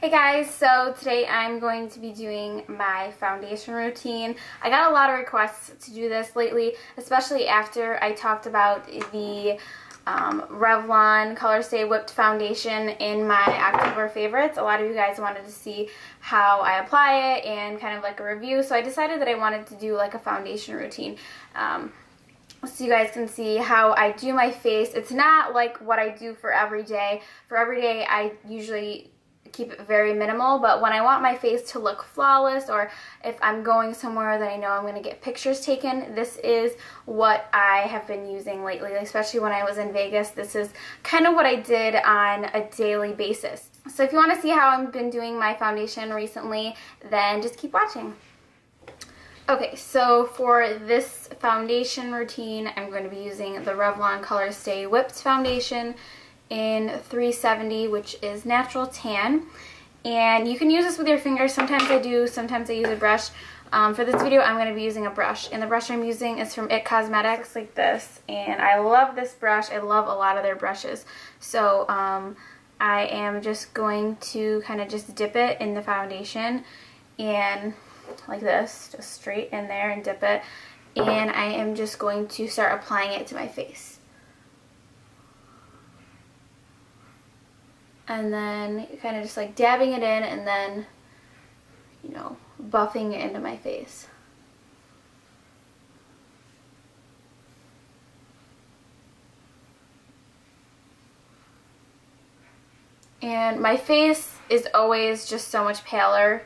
Hey guys, so today I'm going to be doing my foundation routine. I got a lot of requests to do this lately, especially after I talked about the Revlon Colorstay Whipped Foundation in my October favorites. A lot of you guys wanted to see how I apply it and kind of like a review, so I decided that I wanted to do like a foundation routine. So you guys can see how I do my face. It's not like what I do for every day. For every day I usually keep it very minimal, but when I want my face to look flawless, or if I'm going somewhere that I know I'm going to get pictures taken, this is what I have been using lately, especially when I was in Vegas. This is kind of what I did on a daily basis. So if you want to see how I've been doing my foundation recently, then just keep watching. Okay, so for this foundation routine, I'm going to be using the Revlon Colorstay Whipped Foundation in 370, which is natural tan, and you can use this with your fingers. Sometimes I do, sometimes I use a brush. For this video I'm going to be using a brush, and the brush I'm using is from It Cosmetics, like this, and I love this brush. I love a lot of their brushes. So I am just going to kind of just dip it in the foundation, and like this, just straight in there and dip it, and I am just going to start applying it to my face. And then kind of just like dabbing it in, and then, you know, buffing it into my face. And my face is always just so much paler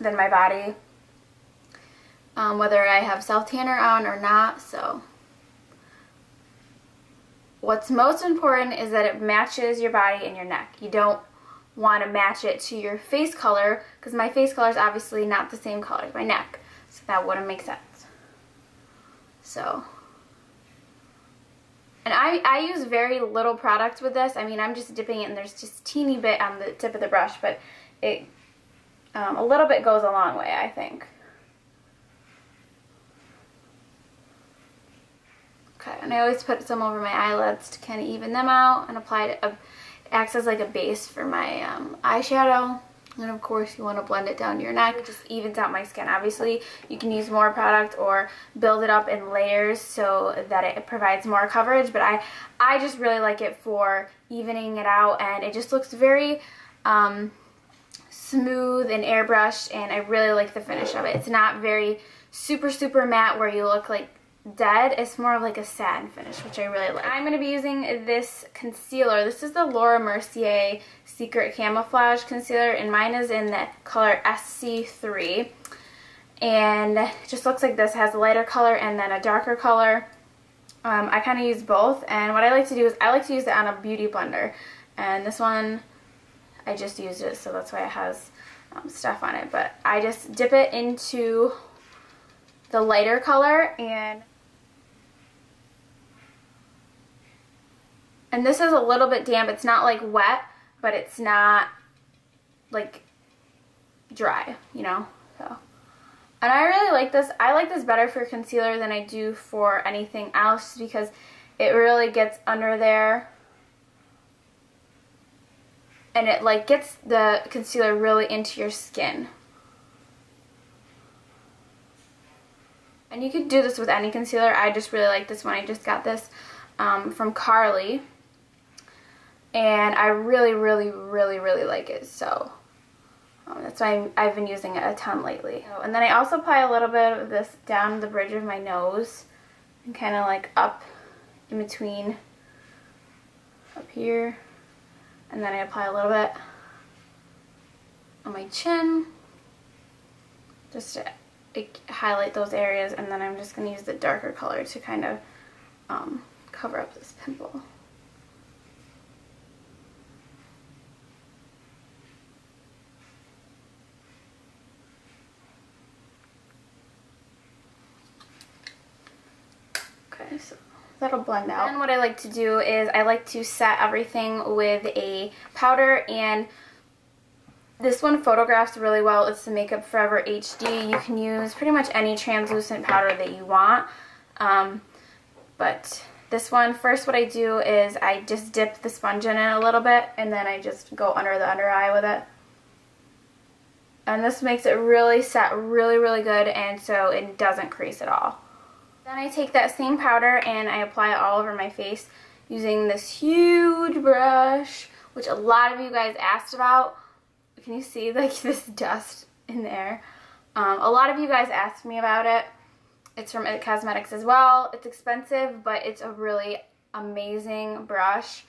than my body, whether I have self-tanner on or not, so what's most important is that it matches your body and your neck. You don't want to match it to your face color, because my face color is obviously not the same color as my neck, so that wouldn't make sense. So, and I use very little product with this. I mean, I'm just dipping it, and there's just a teeny bit on the tip of the brush, but it a little bit goes a long way, I think. Okay, and I always put some over my eyelids to kind of even them out, and apply it. It acts as like a base for my eyeshadow. And of course you want to blend it down to your neck. It just evens out my skin. Obviously you can use more product or build it up in layers so that it provides more coverage, but I just really like it for evening it out, and it just looks very smooth and airbrushed, and I really like the finish of it. It's not very super matte where you look like dead. It's more of like a satin finish, which I really like. I'm going to be using this concealer. This is the Laura Mercier Secret Camouflage Concealer, and mine is in the color SC3, and it just looks like this. It has a lighter color and then a darker color. I kind of use both, and what I like to do is I like to use it on a beauty blender, and this one I just used it, so that's why it has stuff on it, but I just dip it into the lighter color, and this is a little bit damp. It's not like wet, but it's not like dry, you know. So, and I really like this. I like this better for concealer than I do for anything else, because it really gets under there, and it like gets the concealer really into your skin. And you could do this with any concealer. I just really like this one. I just got this from Carly, and I really like it. So that's why I've been using it a ton lately. And then I also apply a little bit of this down the bridge of my nose, and kind of like up in between, up here, and then I apply a little bit on my chin, just to highlight those areas, and then I'm just going to use the darker color to kind of cover up this pimple. Okay, so that'll blend out. And what I like to do is I like to set everything with a powder, and this one photographs really well. It's the Makeup Forever HD. You can use pretty much any translucent powder that you want, but this one, first what I do is I just dip the sponge in it a little bit, and then I just go under the under eye with it. And this makes it really set really, really good, and so it doesn't crease at all. Then I take that same powder and I apply it all over my face using this huge brush, which a lot of you guys asked about. Can you see like this dust in there? A lot of you guys asked me about it. It's from It Cosmetics as well. It's expensive, but it's a really amazing brush,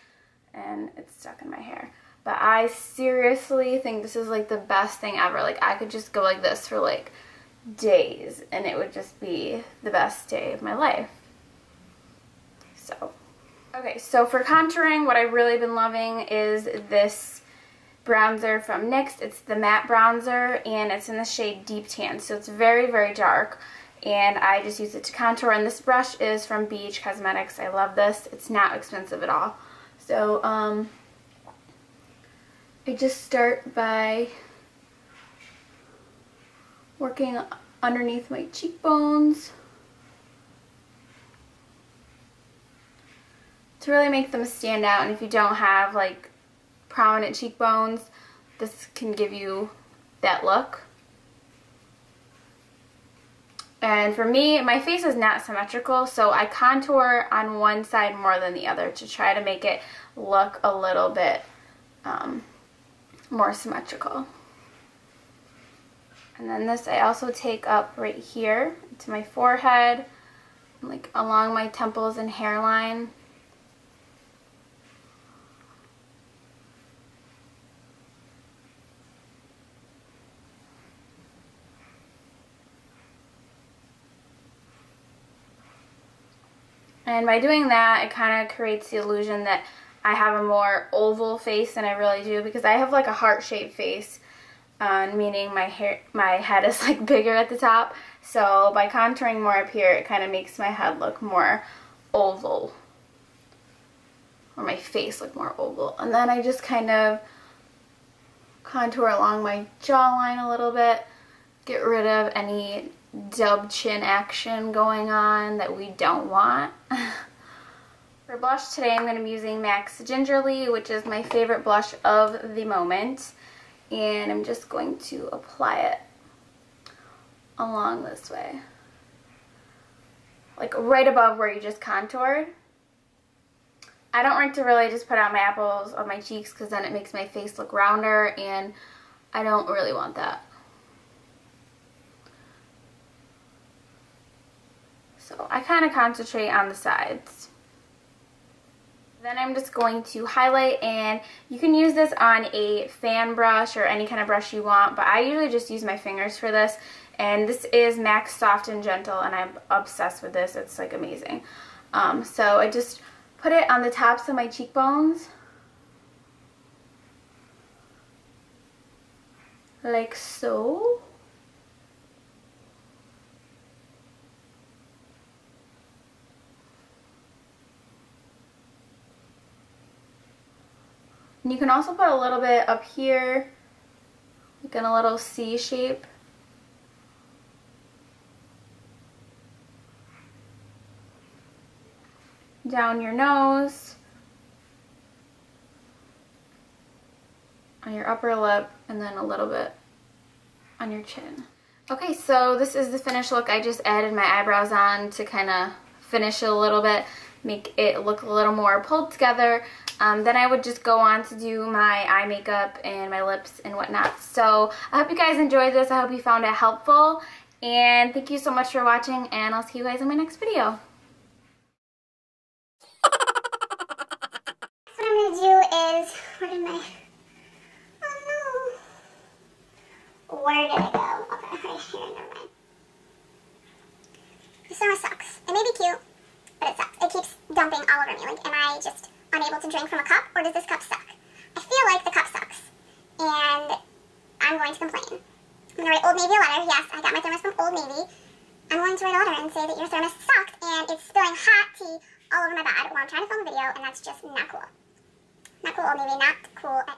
and it's stuck in my hair. But I seriously think this is like the best thing ever. Like I could just go like this for like days and it would just be the best day of my life. So, okay, so for contouring, what I've really been loving is this bronzer from NYX. It's the matte bronzer and it's in the shade Deep Tan. So it's very, very dark. And I just use it to contour. And this brush is from BH Cosmetics. I love this. It's not expensive at all. So, I just start by working underneath my cheekbones to really make them stand out. And if you don't have like prominent cheekbones, this can give you that look. And for me, my face is not symmetrical, so I contour on one side more than the other to try to make it look a little bit more symmetrical. And then this I also take up right here to my forehead, like along my temples and hairline. And by doing that, it kind of creates the illusion that I have a more oval face than I really do, because I have like a heart-shaped face, meaning my head is like bigger at the top. So by contouring more up here, it kind of makes my head look more oval, or my face look more oval. And then I just kind of contour along my jawline a little bit, get rid of any dub chin action going on that we don't want. For blush today, I'm going to be using MAC's Gingerly, which is my favorite blush of the moment. And I'm just going to apply it along this way. Like right above where you just contoured. I don't like to really just put on my apples of my cheeks because then it makes my face look rounder, and I don't really want that. So I kind of concentrate on the sides. Then I'm just going to highlight, and you can use this on a fan brush or any kind of brush you want, but I usually just use my fingers for this. And this is MAC's Soft and Gentle, and I'm obsessed with this. It's like amazing. So I just put it on the tops of my cheekbones, like so. And you can also put a little bit up here, like in a little C shape. Down your nose, on your upper lip, and then a little bit on your chin. Okay, so this is the finished look. I just added my eyebrows on to kind of finish it a little bit, make it look a little more pulled together. Then I would just go on to do my eye makeup and my lips and whatnot. So I hope you guys enjoyed this. I hope you found it helpful. And thank you so much for watching, and I'll see you guys in my next video. What I'm going to do is, where did my, oh no, where did it go? Okay, right here, never mind. This one sucks. It may be cute, but it sucks. It keeps dumping all over me. Like, am I just unable to drink from a cup, or does this cup suck? I feel like the cup sucks, and I'm going to complain. I'm going to write Old Navy a letter. Yes, I got my thermos from Old Navy. I'm going to write a letter and say that your thermos sucks, and it's spilling hot tea all over my bed while I'm trying to film a video, and that's just not cool. Not cool, Old Navy, not cool at all.